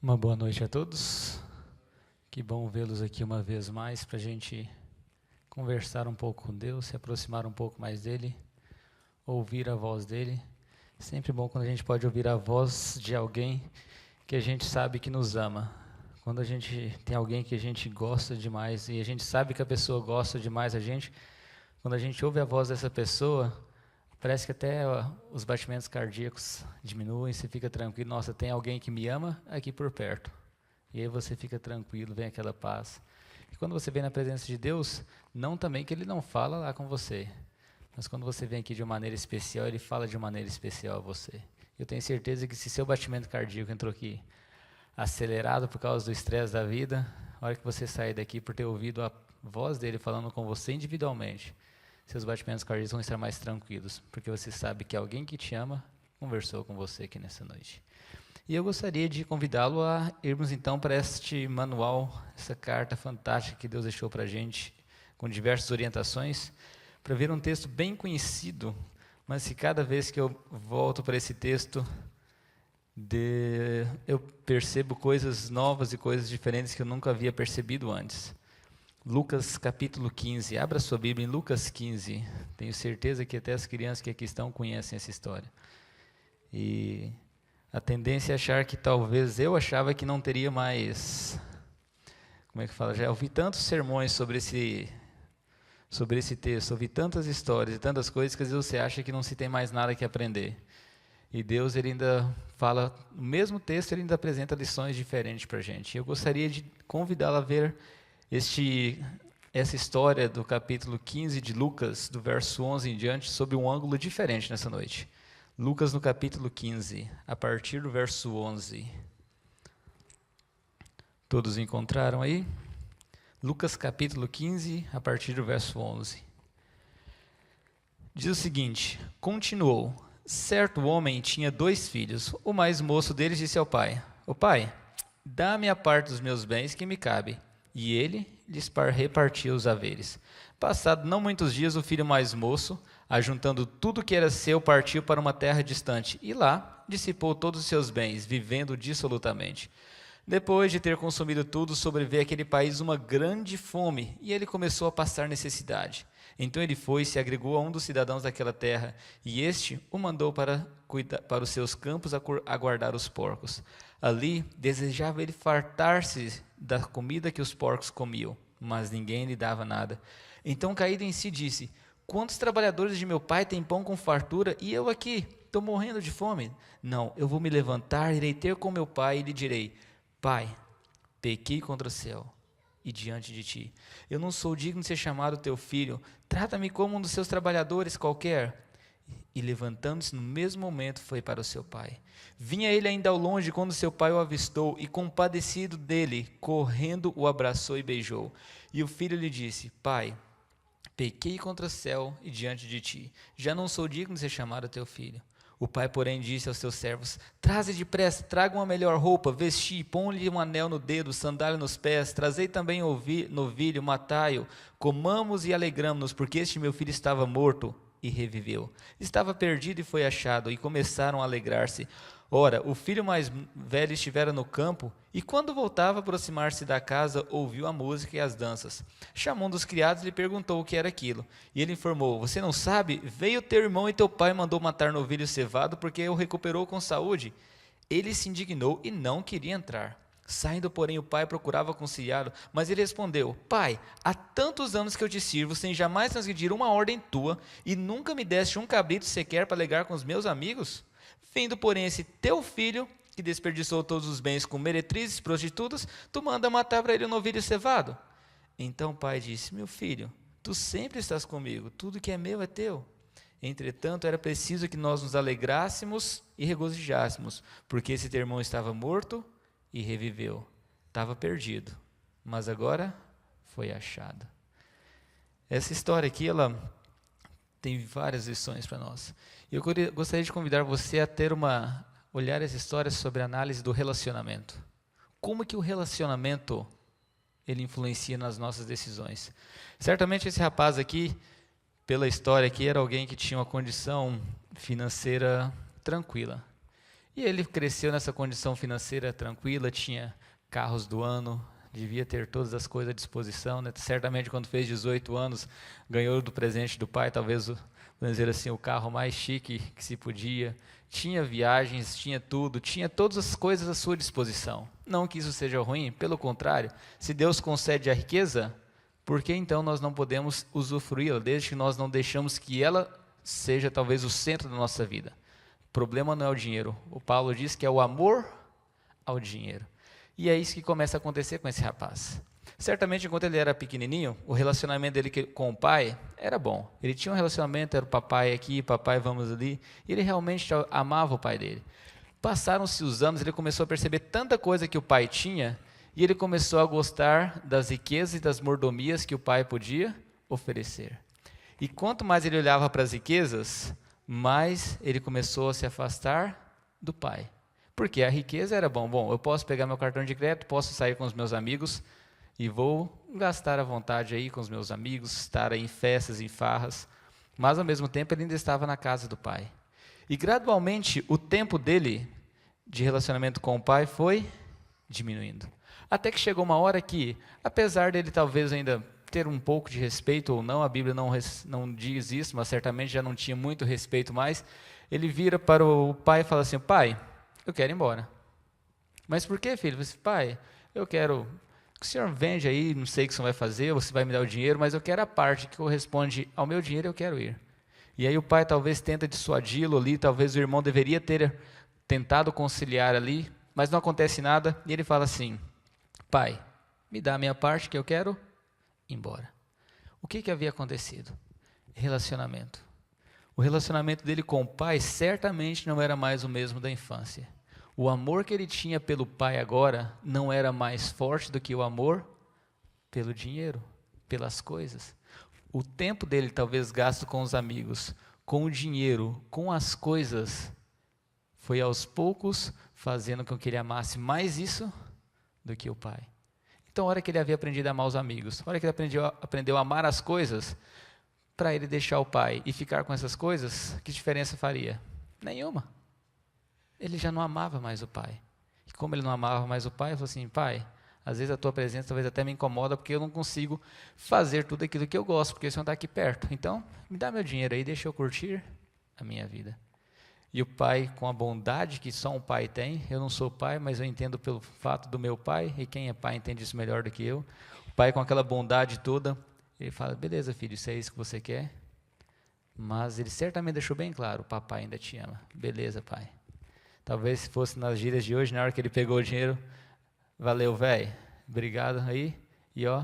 Uma boa noite a todos. Que bom vê-los aqui uma vez mais para a gente conversar um pouco com Deus, se aproximar um pouco mais dele, ouvir a voz dele. Sempre bom quando a gente pode ouvir a voz de alguém que a gente sabe que nos ama. Quando a gente tem alguém que a gente gosta demais e a gente sabe que a pessoa gosta demais da gente, quando a gente ouve a voz dessa pessoa, parece que até os batimentos cardíacos diminuem, você fica tranquilo. Nossa, tem alguém que me ama aqui por perto. E aí você fica tranquilo, vem aquela paz. E quando você vem na presença de Deus, não também que Ele não fala lá com você, mas quando você vem aqui de uma maneira especial, Ele fala de uma maneira especial a você. Eu tenho certeza que se seu batimento cardíaco entrou aqui acelerado por causa do estresse da vida, a hora que você sair daqui por ter ouvido a voz dele falando com você individualmente, seus batimentos cardíacos vão estar mais tranquilos, porque você sabe que alguém que te ama conversou com você aqui nessa noite. E eu gostaria de convidá-lo a irmos então para este manual, essa carta fantástica que Deus deixou para a gente, com diversas orientações, para ver um texto bem conhecido, mas que cada vez que eu volto para esse texto, eu percebo coisas novas e coisas diferentes que eu nunca havia percebido antes. Lucas capítulo 15, abra sua Bíblia em Lucas 15, tenho certeza que até as crianças que aqui estão conhecem essa história. E a tendência é achar que talvez eu achava que não teria mais, como é que fala, já ouvi tantos sermões sobre esse texto, ouvi tantas histórias e tantas coisas que às vezes você acha que não se tem mais nada que aprender. E Deus, ele ainda fala, no mesmo texto, ele ainda apresenta lições diferentes para a gente. Eu gostaria de convidá-la a ver essa história do capítulo 15 de Lucas, do verso 11 em diante, sob um ângulo diferente nessa noite. Lucas no capítulo 15, a partir do verso 11. Todos encontraram aí? Lucas capítulo 15, a partir do verso 11. Diz o seguinte: continuou: certo homem tinha 2 filhos. O mais moço deles disse ao pai: "Ó pai, dá-me a parte dos meus bens que me cabe." E ele lhes repartia os haveres. Passado não muitos dias, o filho mais moço, ajuntando tudo que era seu, partiu para uma terra distante, e lá dissipou todos os seus bens, vivendo dissolutamente. Depois de ter consumido tudo, sobreveio àquele país uma grande fome, e ele começou a passar necessidade. Então ele foi e se agregou a um dos cidadãos daquela terra, e este o mandou para os seus campos a guardar os porcos. Ali desejava ele fartar-se da comida que os porcos comiam, mas ninguém lhe dava nada. Então, caído em si, disse: "Quantos trabalhadores de meu pai têm pão com fartura, e eu aqui estou morrendo de fome? Não, eu vou me levantar, irei ter com meu pai e lhe direi: Pai, pequei contra o céu e diante de ti. Eu não sou digno de ser chamado teu filho. Trata-me como um dos seus trabalhadores qualquer." E levantando-se no mesmo momento, foi para o seu pai. Vinha ele ainda ao longe quando seu pai o avistou e, compadecido dele, correndo, o abraçou e beijou. E o filho lhe disse: "Pai, pequei contra o céu e diante de ti. Já não sou digno de ser chamado teu filho." O pai, porém, disse aos seus servos: "Traze depressa, tragam a melhor roupa, vesti, põe-lhe um anel no dedo, sandália nos pés, trazei também novilho, matai-o, comamos e alegramo-nos, porque este meu filho estava morto e reviveu. Estava perdido e foi achado, e começaram a alegrar-se. Ora, o filho mais velho estivera no campo, e quando voltava a aproximar-se da casa, ouviu a música e as danças. Chamou um dos criados e lhe perguntou o que era aquilo. E ele informou: "Você não sabe? Veio teu irmão e teu pai mandou matar novilho cevado, porque o recuperou com saúde." Ele se indignou e não queria entrar. Saindo, porém, o pai procurava conciliá-lo, mas ele respondeu: "Pai, há tantos anos que eu te sirvo, sem jamais transgredir uma ordem tua, e nunca me deste um cabrito sequer para alegar com os meus amigos? Vindo, porém, esse teu filho, que desperdiçou todos os bens com meretrizes e prostitutas, tu manda matar para ele um novilho cevado." Então o pai disse: "Meu filho, tu sempre estás comigo, tudo que é meu é teu. Entretanto, era preciso que nós nos alegrássemos e regozijássemos, porque esse teu irmão estava morto e reviveu. Estava perdido, mas agora foi achado." Essa história aqui, ela tem várias lições para nós. Eu gostaria de convidar você a olhar essa história sobre a análise do relacionamento. Como que o relacionamento ele influencia nas nossas decisões? Certamente esse rapaz aqui, pela história aqui, era alguém que tinha uma condição financeira tranquila. E ele cresceu nessa condição financeira tranquila, tinha carros do ano, devia ter todas as coisas à disposição, né? Certamente quando fez 18 anos, ganhou do presente do pai, talvez, vamos dizer assim, o carro mais chique que se podia. Tinha viagens, tinha tudo, tinha todas as coisas à sua disposição. Não que isso seja ruim, pelo contrário, se Deus concede a riqueza, por que então nós não podemos usufruí-la, desde que nós não deixamos que ela seja talvez o centro da nossa vida? O problema não é o dinheiro. O Paulo diz que é o amor ao dinheiro. E é isso que começa a acontecer com esse rapaz. Certamente, enquanto ele era pequenininho, o relacionamento dele com o pai era bom. Ele tinha um relacionamento, era o papai aqui, papai vamos ali, e ele realmente amava o pai dele. Passaram-se os anos, ele começou a perceber tanta coisa que o pai tinha, e ele começou a gostar das riquezas e das mordomias que o pai podia oferecer. E quanto mais ele olhava para as riquezas, mais ele começou a se afastar do pai. Porque a riqueza era bom, eu posso pegar meu cartão de crédito, posso sair com os meus amigos e vou gastar à vontade aí com os meus amigos, estar aí em festas, em farras, mas ao mesmo tempo ele ainda estava na casa do pai. E gradualmente o tempo dele de relacionamento com o pai foi diminuindo. Até que chegou uma hora que, apesar dele talvez ainda ter um pouco de respeito ou não, a Bíblia não diz isso, mas certamente já não tinha muito respeito mais, ele vira para o pai e fala assim: pai, eu quero ir embora. Mas por que, filho? Você, pai, eu quero que o senhor vende aí, não sei o que você vai fazer, você vai me dar o dinheiro, mas eu quero a parte que corresponde ao meu dinheiro, eu quero ir. E aí o pai talvez tenta dissuadi-lo ali, talvez o irmão deveria ter tentado conciliar ali, mas não acontece nada, e ele fala assim: pai, me dá a minha parte que eu quero ir embora. O que havia acontecido? Relacionamento. O relacionamento dele com o pai certamente não era mais o mesmo da infância. O amor que ele tinha pelo pai agora não era mais forte do que o amor pelo dinheiro, pelas coisas. O tempo dele talvez gasto com os amigos, com o dinheiro, com as coisas, foi aos poucos fazendo com que ele amasse mais isso do que o pai. Então, a hora que ele havia aprendido a amar os amigos, a hora que ele aprendeu a amar as coisas, para ele deixar o pai e ficar com essas coisas, que diferença faria? Nenhuma. Ele já não amava mais o pai. E como ele não amava mais o pai, ele falou assim: pai, às vezes a tua presença talvez até me incomoda, porque eu não consigo fazer tudo aquilo que eu gosto, porque o senhor está aqui perto. Então, me dá meu dinheiro aí, deixa eu curtir a minha vida. E o pai, com a bondade que só um pai tem, eu não sou pai, mas eu entendo pelo fato do meu pai, e quem é pai entende isso melhor do que eu. O pai, com aquela bondade toda, ele fala: beleza, filho, se é isso que você quer. Mas ele certamente deixou bem claro: o papai ainda te ama. Beleza, pai. Talvez se fosse nas gírias de hoje, na hora que ele pegou o dinheiro, valeu, velho, obrigado aí, e ó,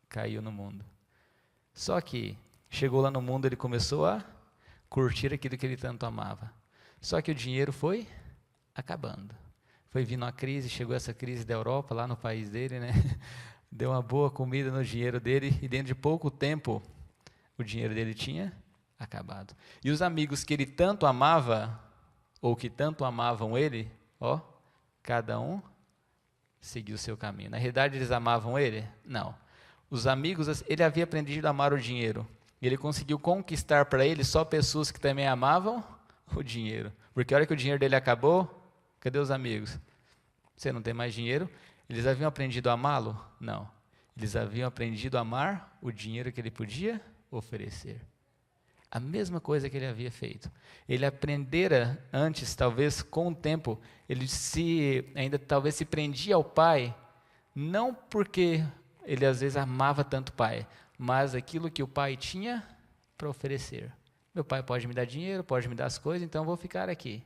caiu no mundo. Só que chegou lá no mundo, ele começou a curtir aquilo que ele tanto amava. Só que o dinheiro foi acabando. Foi vindo a crise, chegou essa crise da Europa, lá no país dele, né? Deu uma boa comida no dinheiro dele, e dentro de pouco tempo, o dinheiro dele tinha acabado. E os amigos que ele tanto amava, ou que tanto amavam ele, ó, cada um seguiu o seu caminho. Na realidade, eles amavam ele? Não. Os amigos, ele havia aprendido a amar o dinheiro. E ele conseguiu conquistar para ele só pessoas que também amavam o dinheiro. Porque a hora que o dinheiro dele acabou, cadê os amigos? Você não tem mais dinheiro? Eles haviam aprendido a amá-lo? Não. Eles haviam aprendido a amar o dinheiro que ele podia oferecer. A mesma coisa que ele havia feito. Ele aprendera antes, talvez com o tempo, ele ainda talvez se prendia ao pai, não porque ele às vezes amava tanto o pai, mas aquilo que o pai tinha para oferecer. Meu pai pode me dar dinheiro, pode me dar as coisas, então eu vou ficar aqui,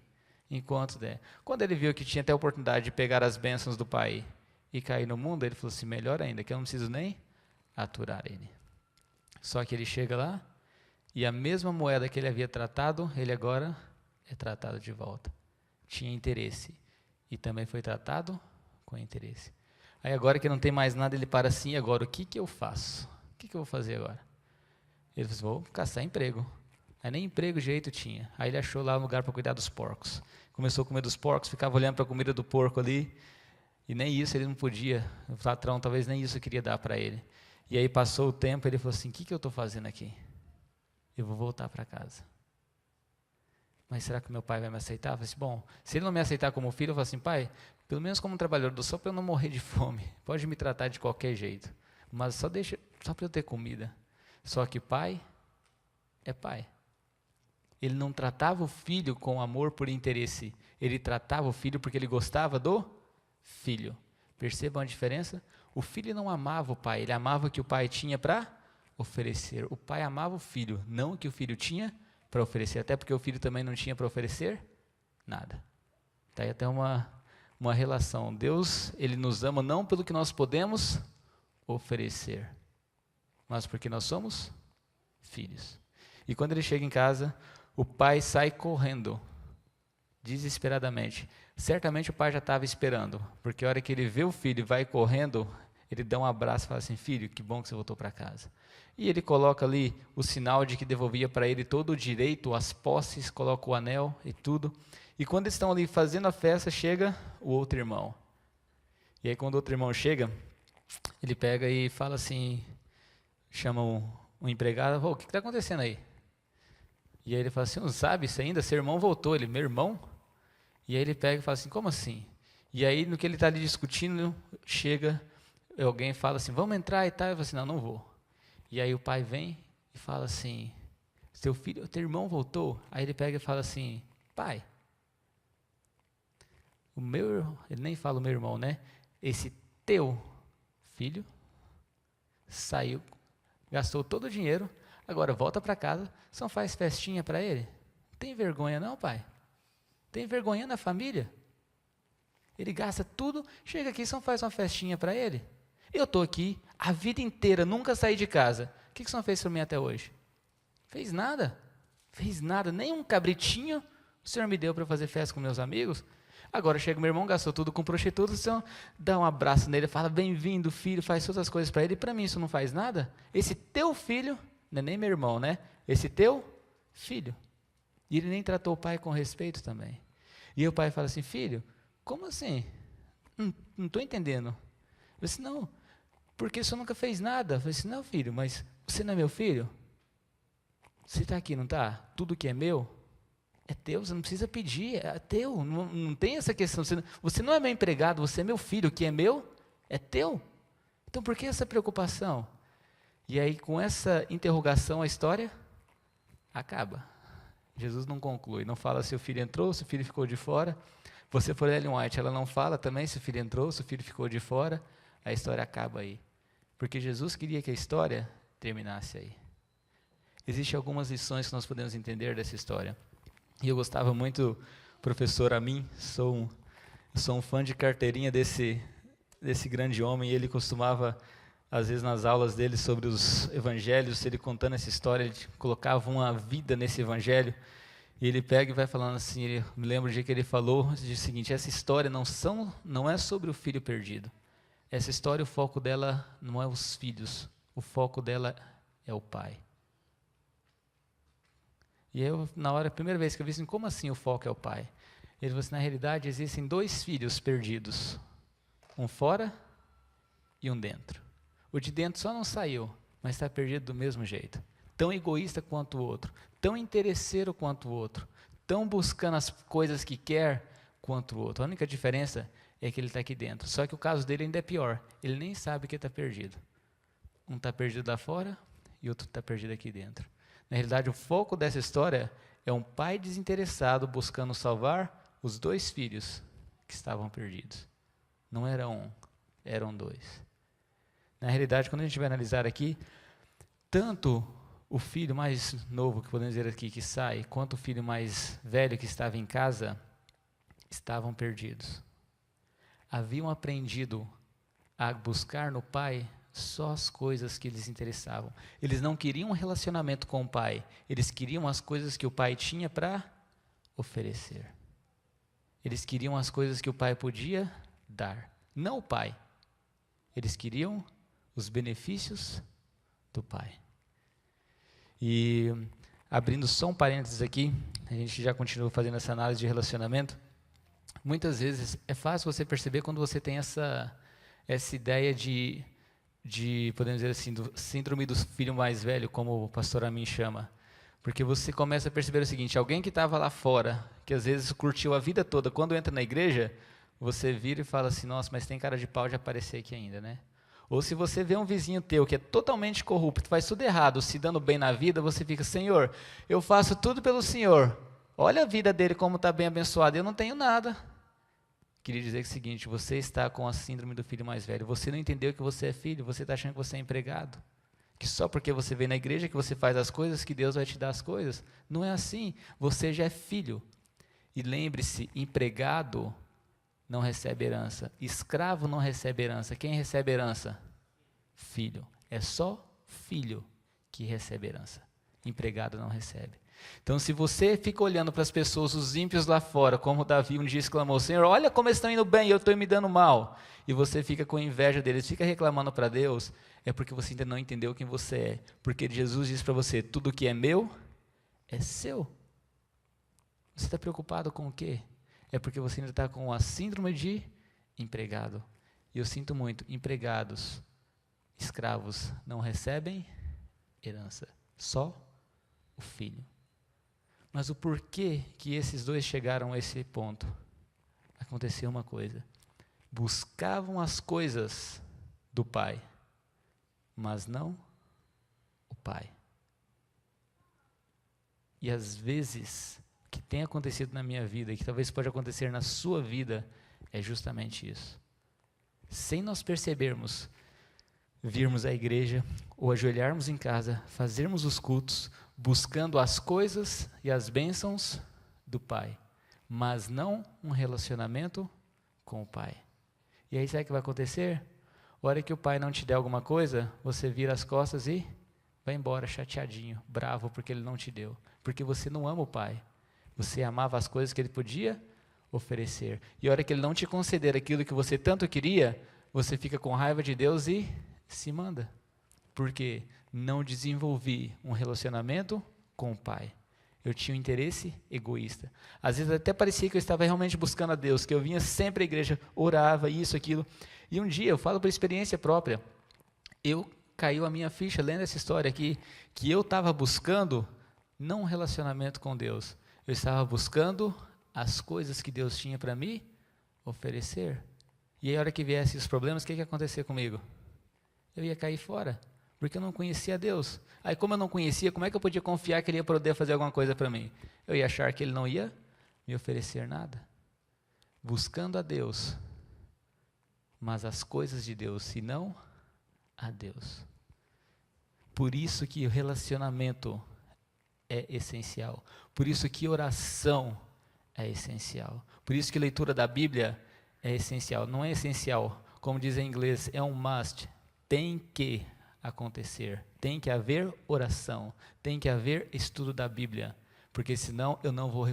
enquanto der. Quando ele viu que tinha até a oportunidade de pegar as bênçãos do pai e cair no mundo, ele falou assim: melhor ainda, que eu não preciso nem aturar ele. Só que ele chega lá, e a mesma moeda que ele havia tratado, ele agora é tratado de volta. Tinha interesse. E também foi tratado com interesse. Aí agora que não tem mais nada, ele para assim: agora o que eu faço? O que eu vou fazer agora? Ele disse: vou caçar emprego. Aí nem emprego jeito tinha. Aí ele achou lá um lugar para cuidar dos porcos. Começou a comer dos porcos, ficava olhando para a comida do porco ali, e nem isso ele não podia. O patrão talvez nem isso queria dar para ele. E aí passou o tempo, ele falou assim: o que eu estou fazendo aqui? Eu vou voltar para casa. mas será que meu pai vai me aceitar? Eu falei assim, bom, se ele não me aceitar como filho, eu falo assim, pai, pelo menos como um trabalhador do sol, para eu não morrer de fome. Pode me tratar de qualquer jeito, mas só para eu ter comida. Só que pai é pai. Ele não tratava o filho com amor por interesse. Ele tratava o filho porque ele gostava do filho. Percebam a diferença? O filho não amava o pai, ele amava o que o pai tinha para oferecer. O pai amava o filho, não o que o filho tinha para oferecer. Até porque o filho também não tinha para oferecer nada. Está aí até uma relação. Deus, ele nos ama não pelo que nós podemos oferecer, mas porque nós somos filhos. E quando ele chega em casa, o pai sai correndo, desesperadamente. Certamente o pai já estava esperando, porque a hora que ele vê o filho e vai correndo, ele dá um abraço e fala assim, filho, que bom que você voltou para casa. E ele coloca ali o sinal de que devolvia para ele todo o direito, as posses, coloca o anel e tudo. E quando eles estão ali fazendo a festa, chega o outro irmão. E aí quando o outro irmão chega, ele pega e fala assim, chama um empregado, o que está acontecendo aí? E aí ele fala assim, não sabe isso ainda? Seu irmão voltou. Ele, meu irmão? E aí ele pega e fala assim, como assim? E aí no que ele está ali discutindo, chega alguém e fala assim, vamos entrar e tal. Eu falo assim, não vou. E aí o pai vem e fala assim, seu filho, teu irmão voltou? Aí ele pega e fala assim, pai, ele nem fala o meu irmão, né? Esse teu filho saiu, gastou todo o dinheiro, agora volta para casa, só faz festinha para ele? Não tem vergonha não, pai? Tem vergonha na família? Ele gasta tudo, chega aqui e só faz uma festinha para ele? Eu estou aqui a vida inteira, nunca saí de casa. O que você não fez para mim até hoje? Fez nada. Fez nada, nem um cabritinho o senhor me deu para fazer festa com meus amigos. Agora chega o meu irmão, gastou tudo com prostituta, o senhor dá um abraço nele, fala, bem-vindo filho, faz todas as coisas para ele, e para mim isso não faz nada? Esse teu filho, não é nem meu irmão, né? Esse teu filho. E ele nem tratou o pai com respeito também. E o pai fala assim, filho, como assim? Não estou entendendo. Eu disse, não, porque o senhor nunca fez nada. Eu falei assim, não filho, mas você não é meu filho? Você está aqui, não está? Tudo que é meu é teu, você não precisa pedir, é teu, não tem essa questão. Você não é meu empregado, você é meu filho, o que é meu é teu. Então por que essa preocupação? E aí com essa interrogação a história acaba. Jesus não conclui, não fala se o filho entrou, se o filho ficou de fora. Você for Ellen White, ela não fala também se o filho entrou, se o filho ficou de fora. A história acaba aí. Porque Jesus queria que a história terminasse aí. Existem algumas lições que nós podemos entender dessa história. E eu gostava muito, professor Amin, sou um fã de carteirinha desse grande homem, e ele costumava, às vezes nas aulas dele sobre os evangelhos, ele contando essa história, ele colocava uma vida nesse evangelho, e ele pega e vai falando assim, me lembro do dia que ele falou, o seguinte, essa história não é sobre o filho perdido. Essa história, o foco dela não é os filhos, o foco dela é o pai. E eu, na hora, a primeira vez que eu vi assim, como assim o foco é o pai? Ele falou assim, na realidade existem dois filhos perdidos, um fora e um dentro. O de dentro só não saiu, mas está perdido do mesmo jeito. Tão egoísta quanto o outro, tão interesseiro quanto o outro, tão buscando as coisas que quer quanto o outro. A única diferença é que ele está aqui dentro. Só que o caso dele ainda é pior, ele nem sabe que está perdido. Um está perdido lá fora e outro está perdido aqui dentro. Na realidade, o foco dessa história é um pai desinteressado buscando salvar os dois filhos que estavam perdidos. Não era um, eram dois. Na realidade, quando a gente vai analisar aqui, tanto o filho mais novo, que podemos dizer aqui, que sai, quanto o filho mais velho que estava em casa, estavam perdidos. Haviam aprendido a buscar no pai só as coisas que lhes interessavam. Eles não queriam um relacionamento com o pai, eles queriam as coisas que o pai tinha para oferecer. Eles queriam as coisas que o pai podia dar, não o pai. Eles queriam os benefícios do pai. E abrindo só um parênteses aqui, a gente já continua fazendo essa análise de relacionamento. Muitas vezes é fácil você perceber quando você tem essa ideia de podemos dizer assim, do síndrome do filho mais velho, como o pastor Amin chama. Porque você começa a perceber o seguinte, alguém que estava lá fora, que às vezes curtiu a vida toda, quando entra na igreja, você vira e fala assim, nossa, mas tem cara de pau de aparecer aqui ainda, né? Ou se você vê um vizinho teu que é totalmente corrupto, faz tudo errado, se dando bem na vida, você fica, Senhor, eu faço tudo pelo Senhor. Olha a vida dele como está bem abençoada, eu não tenho nada. Queria dizer o seguinte, você está com a síndrome do filho mais velho, você não entendeu que você é filho, você está achando que você é empregado. Que só porque você vem na igreja que você faz as coisas, que Deus vai te dar as coisas. Não é assim, você já é filho. E lembre-se, empregado não recebe herança, escravo não recebe herança. Quem recebe herança? Filho. É só filho que recebe herança. Empregado não recebe. Então, se você fica olhando para as pessoas, os ímpios lá fora, como Davi um dia exclamou, Senhor, olha como eles estão indo bem, eu estou me dando mal, e você fica com inveja deles, fica reclamando para Deus, é porque você ainda não entendeu quem você é, porque Jesus disse para você, tudo que é meu, é seu. Você está preocupado com o quê? É porque você ainda está com a síndrome de empregado, e eu sinto muito, empregados, escravos, não recebem herança, só o filho. Mas o porquê que esses dois chegaram a esse ponto? Aconteceu uma coisa. Buscavam as coisas do pai, mas não o pai. E às vezes, o que tem acontecido na minha vida, e que talvez pode acontecer na sua vida, é justamente isso. Sem nós percebermos, virmos à igreja, ou ajoelharmos em casa, fazermos os cultos, buscando as coisas e as bênçãos do Pai, mas não um relacionamento com o Pai. E aí sabe o que vai acontecer? A hora que o Pai não te der alguma coisa, você vira as costas e vai embora chateadinho, bravo porque Ele não te deu. Porque você não ama o Pai. Você amava as coisas que Ele podia oferecer. E a hora que Ele não te conceder aquilo que você tanto queria, você fica com raiva de Deus e se manda. Porque não desenvolvi um relacionamento com o Pai. Eu tinha um interesse egoísta. Às vezes até parecia que eu estava realmente buscando a Deus, que eu vinha sempre à igreja, orava, isso, aquilo. E um dia, eu falo por experiência própria, caiu a minha ficha lendo essa história aqui, que eu estava buscando não um relacionamento com Deus, eu estava buscando as coisas que Deus tinha para me oferecer. E aí, a hora que viessem os problemas, o que ia acontecer comigo? Eu ia cair fora, porque eu não conhecia Deus. Aí, como eu não conhecia, como é que eu podia confiar que Ele ia poder fazer alguma coisa para mim? Eu ia achar que Ele não ia me oferecer nada. Buscando a Deus, mas as coisas de Deus, e não a Deus. Por isso que o relacionamento é essencial. Por isso que oração é essencial. Por isso que leitura da Bíblia é essencial. Não é essencial, como diz em inglês, é um must. Tem que acontecer. Tem que haver oração. Tem que haver estudo da Bíblia. Porque senão eu não vou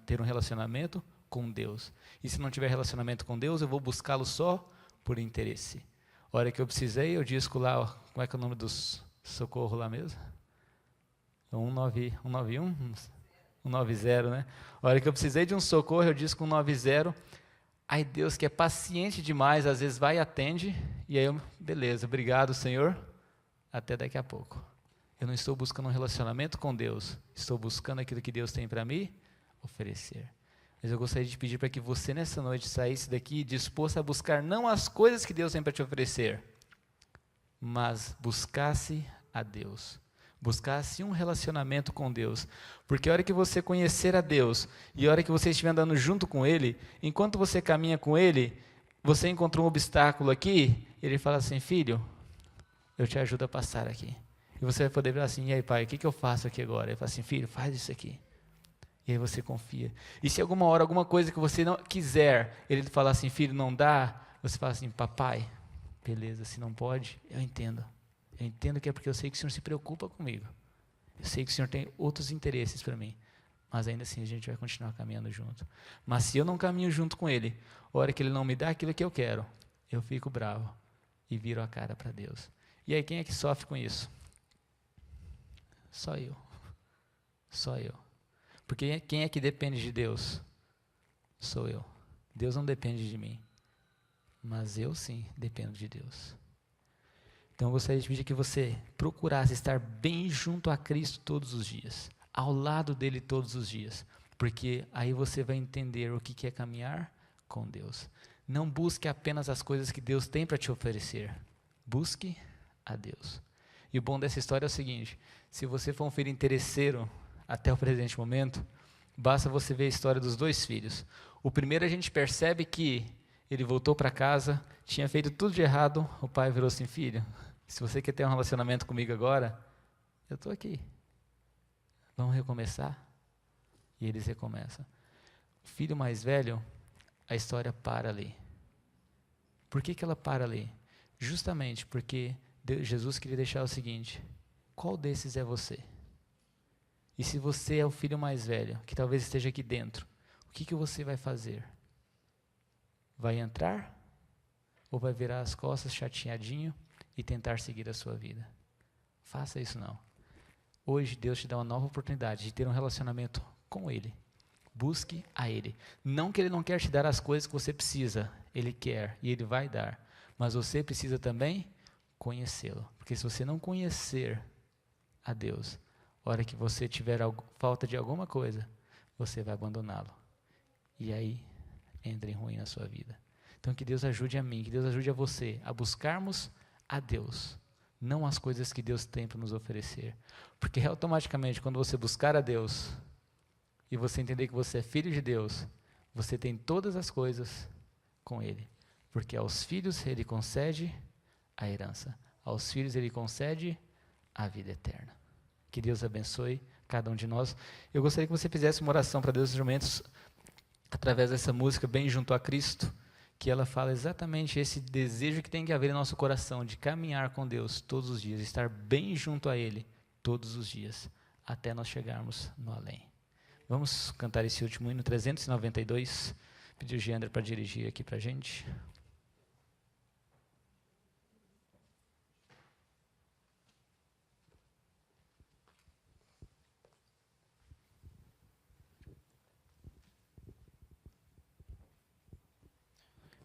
ter um relacionamento com Deus. E se não tiver relacionamento com Deus, eu vou buscá-lo só por interesse. A hora que eu precisei, eu disco lá, como é que é o nome dos socorro lá mesmo? 191? 190, né? A hora que eu precisei de um socorro, eu disco 190. Aí Deus, que é paciente demais, às vezes vai e atende, e aí eu, beleza, obrigado, Senhor, até daqui a pouco. Eu não estou buscando um relacionamento com Deus, estou buscando aquilo que Deus tem para me oferecer. Mas eu gostaria de pedir para que você nessa noite saísse daqui disposto a buscar não as coisas que Deus tem para te oferecer, mas buscasse a Deus. Buscasse um relacionamento com Deus. Porque a hora que você conhecer a Deus, e a hora que você estiver andando junto com Ele, enquanto você caminha com Ele, você encontrou um obstáculo aqui, Ele fala assim, filho, eu te ajudo a passar aqui. E você vai poder falar assim, e aí pai, o que eu faço aqui agora? Ele fala assim, filho, faz isso aqui. E aí você confia. E se alguma hora, alguma coisa que você não quiser, Ele fala assim, filho, não dá, você fala assim, papai, beleza, se não pode, eu entendo. Eu entendo que é porque eu sei que o Senhor se preocupa comigo. Eu sei que o Senhor tem outros interesses para mim. Mas ainda assim a gente vai continuar caminhando junto. Mas se eu não caminho junto com Ele, a hora que Ele não me dá aquilo que eu quero, eu fico bravo e viro a cara para Deus. E aí quem é que sofre com isso? Só eu. Só eu. Porque quem é que depende de Deus? Sou eu. Deus não depende de mim. Mas eu sim dependo de Deus. Então eu gostaria de pedir que você procurasse estar bem junto a Cristo todos os dias, ao lado dele todos os dias, porque aí você vai entender o que é caminhar com Deus. Não busque apenas as coisas que Deus tem para te oferecer, busque a Deus. E o bom dessa história é o seguinte: se você for um filho interesseiro até o presente momento, basta você ver a história dos 2 filhos. O primeiro a gente percebe que ele voltou para casa, tinha feito tudo de errado, o pai virou assim: filho, se você quer ter um relacionamento comigo agora, eu estou aqui. Vamos recomeçar? E eles recomeçam. O filho mais velho, a história para ali. Por que ela para ali? Justamente porque Jesus queria deixar o seguinte: qual desses é você? E se você é o filho mais velho, que talvez esteja aqui dentro, o que você vai fazer? Vai entrar? Ou vai virar as costas chateadinho e tentar seguir a sua vida? Faça isso não. Hoje Deus te dá uma nova oportunidade de ter um relacionamento com Ele. Busque a Ele. Não que Ele não quer te dar as coisas que você precisa, Ele quer e Ele vai dar. Mas você precisa também conhecê-lo. Porque se você não conhecer a Deus, a hora que você tiver falta de alguma coisa, você vai abandoná-lo. E aí entra em ruim na sua vida. Então que Deus ajude a mim, que Deus ajude a você a buscarmos a Deus, não as coisas que Deus tem para nos oferecer. Porque automaticamente, quando você buscar a Deus e você entender que você é filho de Deus, você tem todas as coisas com Ele. Porque aos filhos Ele concede a herança. Aos filhos Ele concede a vida eterna. Que Deus abençoe cada um de nós. Eu gostaria que você fizesse uma oração para Deus nos momentos, através dessa música, Bem Junto a Cristo, que ela fala exatamente esse desejo que tem que haver em nosso coração, de caminhar com Deus todos os dias, estar bem junto a Ele todos os dias, até nós chegarmos no além. Vamos cantar esse último hino, 392, pedir o Geander para dirigir aqui para a gente.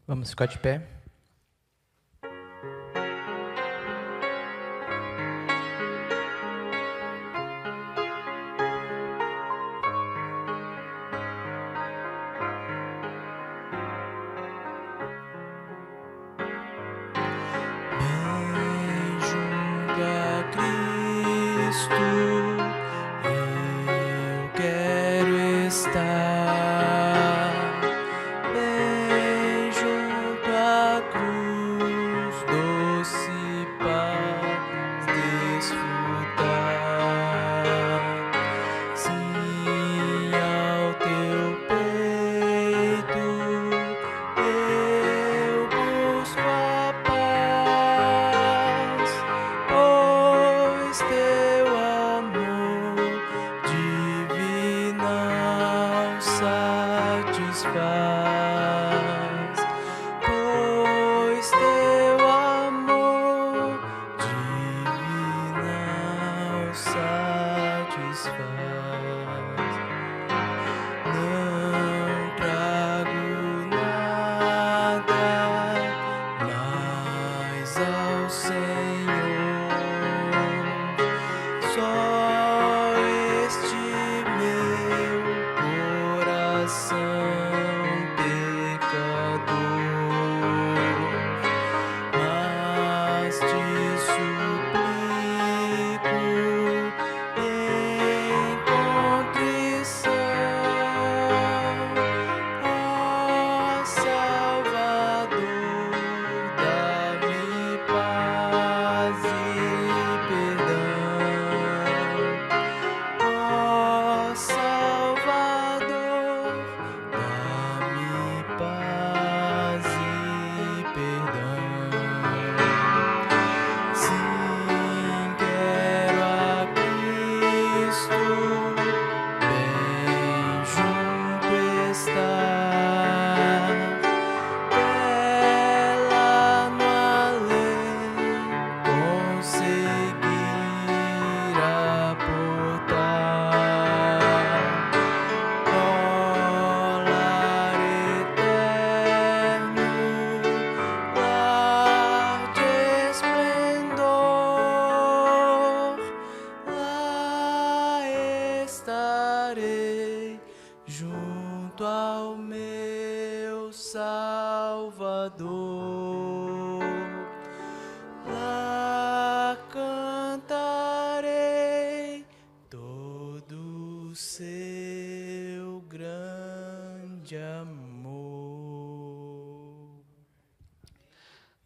Vamos ficar de pé. Bem junto a Cristo, eu quero estar.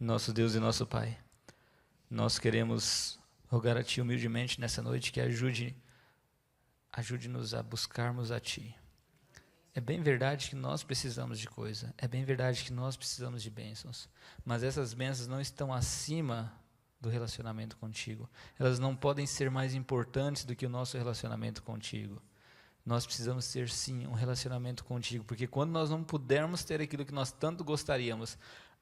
Nosso Deus e nosso Pai, nós queremos rogar a Ti humildemente nessa noite que ajude-nos a buscarmos a Ti. É bem verdade que nós precisamos de coisa, é bem verdade que nós precisamos de bênçãos, mas essas bênçãos não estão acima do relacionamento contigo. Elas não podem ser mais importantes do que o nosso relacionamento contigo. Nós precisamos ter, sim, um relacionamento contigo, porque quando nós não pudermos ter aquilo que nós tanto gostaríamos,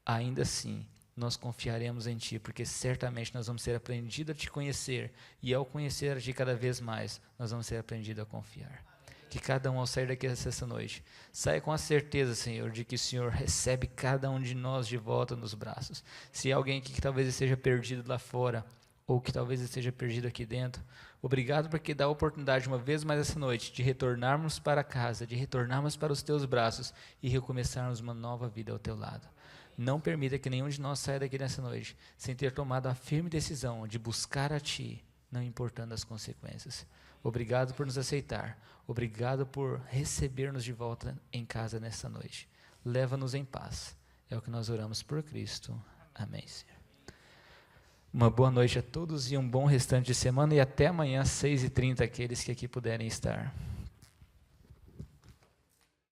ainda assim, nós confiaremos em Ti, porque certamente nós vamos ser aprendidos a Te conhecer, e ao conhecer a Ti cada vez mais, nós vamos ser aprendidos a confiar. Que cada um, ao sair daqui essa noite, saia com a certeza, Senhor, de que o Senhor recebe cada um de nós de volta nos braços. Se há alguém aqui que talvez esteja perdido lá fora, ou que talvez esteja perdido aqui dentro, obrigado porque dá a oportunidade uma vez mais essa noite de retornarmos para casa, de retornarmos para os Teus braços e recomeçarmos uma nova vida ao Teu lado. Não permita que nenhum de nós saia daqui nessa noite sem ter tomado a firme decisão de buscar a Ti, não importando as consequências. Obrigado por nos aceitar. Obrigado por receber-nos de volta em casa nesta noite. Leva-nos em paz. É o que nós oramos por Cristo. Amém, Senhor. Uma boa noite a todos e um bom restante de semana. E até amanhã, às 6h30, aqueles que aqui puderem estar.